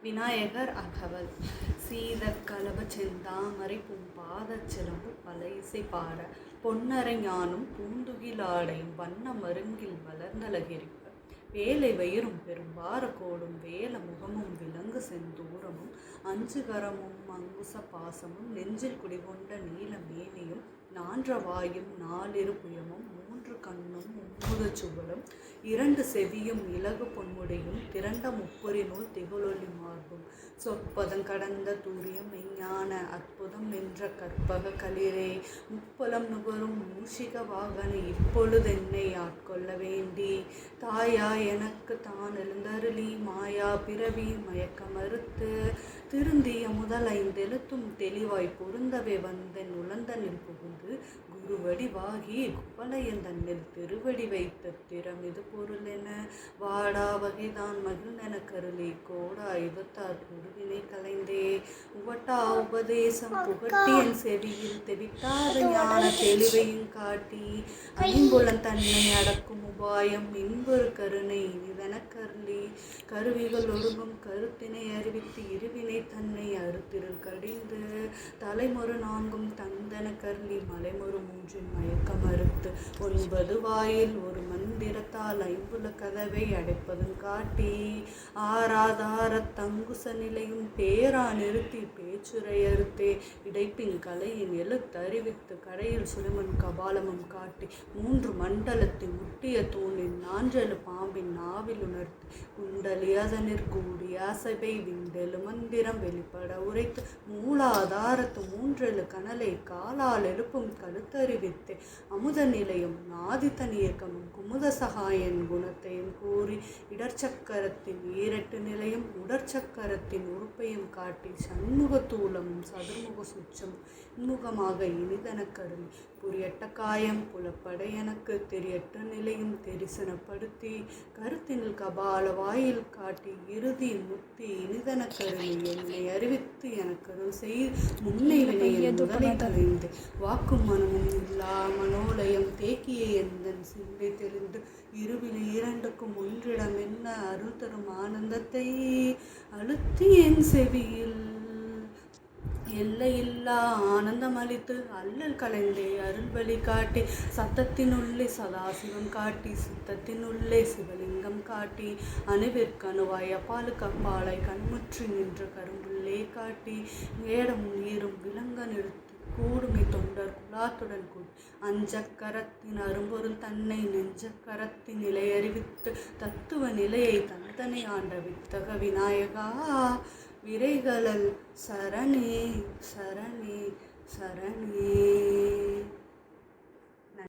விநாயகர் அகவல். சீதக்கலப செந்தாமரை பூம்பாதச் சிலம்பு பல இசை பாட பொன்னரை ஞானும் பூந்துகிலாடையும் வண்ண மருங்கில் வளர்ந்தழகிரிப்ப வேலை வயிறும் பெரும்பார கோடும் வேல முகமும் விலங்கு செந்தூரமும் அஞ்சுகரமும் அங்குச பாசமும் நெஞ்சில் குடிகொண்ட நீல மேனியும் நான்ற வாயும் நாலிரு புயமும் மூன்று கண்ணும் மும்முத சுவலும் இரண்டு செவியும் இலகு பொன்முடியும் திரண்ட முப்பொறி நூல் திகழொலி மார்பும் சொற்பதம் கடந்த தூரியம் மெய்ஞான அற்புதம் நின்ற கற்பக களிரே முப்பலம் நுகரும் மூஷிக வாகன இப்பொழுதென்னை ஆட்கொள்ள வேண்டி தாயா எனக்கு தான் எழுந்தருளி மாயா பிறவி மயக்க மறுத்து திருந்திய முதல் ஐந்தெழுத்தும் தெளிவாய் பொருந்தவே வந்தென் உழந்தனில் புகுந்து குருவடி வாகி குப்பலையன் தன்னில் திருவடி வைத்த திறமிது பொருளென வாடா வகைதான் மகிழ்ந்தென கருளி கோடா யுகத்தார் பொருவினை கலைந்தே உவட்டா உபதேசம் புகட்டி என் செவியில் தெவிட்டாத ஞான தெளிவையும் காட்டி ஐம்புலன் தன்னை அடக்கும் உபாயம் இன்பொரு கருணை இனிதென கருளி கருவிகள் ஒருங்கும் கருத்தினை அறிவித்து இருவினை தன்னை அறுத்திருள் கடிந்து தலைமொரு நான்கும் தந்தன கருளி மலைமொரு மூன்றின் மயக்க மறுத்து 9 வாயில் ஒரு மந்திரத்தால் ஐம்புல கதவை அடைப்பதும் காட்டி ஆராதார தங்குச நிலையும் பேரா நிறுத்தி பேச்சுரை அறுத்தே இடைப்பின் கலையின் எழுத்தறிவித்து கடையில் சுழிமன் கபாலமும் காட்டி 3 மண்டலத்தின் முட்டிய தூணின் நான்றெழு பாம்பின் நாவில் உணர்த்தி குண்டலி அதனிற்கூடி அசைவை விண்டெழு மந்திரம் வெளிப்பட உரைத்து மூலாதாரத்து 3 கனலை காலால் எழுப்பும் கழுத்தறிவித்து அமுத நிலையும் நாதித்தன் இயக்கமும் குமுத சகாயன் குணத்தையும் கூறி இடர்ச்சக்கரத்தின் 8 நிலையும் உடற்சக்கரத்தின் உறுப்பையும் காட்டி சண்முகத்தூலமும் சதுர்முக சுச்சம் இன்முகமாக இனிதன கருளி புரியட்ட காயம் புலப்பட எனக்கு தெரியட்ட நிலையும் தெரிசனப்படுத்தி கருத்தினில் கபால வாயில் காட்டி இறுதி முத்தி இனிதன கருளி என்னை அறிவித்து எனக்கருள் செய் முன்னை வினையின் முதலை கலைந்து வாக்கும் மனமும் இல்லா மனோலயம் தேக்கிய எந்தன் சிந்தை தெளிந்து இருவினை 2க்கும் ஒன்றிடம் என்ன அருள் தரும் ஆனந்தத்தை அழுத்தி என் செவியில் எல்லையில்லா ஆனந்தம் அளித்து அல்லல் கலைந்தே அருள் வழி காட்டி சத்தத்தினுள்ளே சதாசிவம் காட்டி சித்தத்தினுள்ளே சிவலிங்கம் காட்டி அணுவிற்கணுவாய் அப்பாலுக்கு அப்பாலாய் கண்முற்றி நின்ற கரும்புள்ளே காட்டி வேடம் நீரும் விலங்க நிறுத்தி கூடுமை தொண்டர் குலாத்துடன் கூடி அஞ்சக்கரத்தின் அரும்பொருள் தன்னை நெஞ்சக்கரத்தின் நிலையறிவித்து தத்துவ நிலையை தந்தனை ஆண்ட வித்தக விநாயகா விரைகளல் சரணே சரணே சரணே.